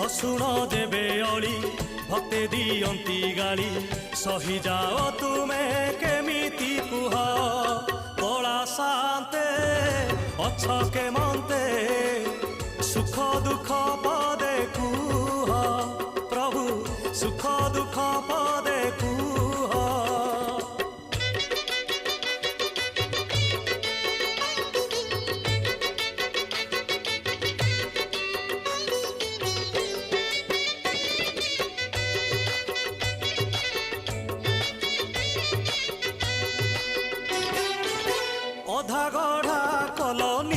शुण जेबे अली भक्ते दियंती गाली सही जाओ तुमे केमिति कुह कला शांते अछ के मनते सुख दुख पदे कुह प्रभु सुख दुख पदे कुह। अधा गढ़ा कलोनी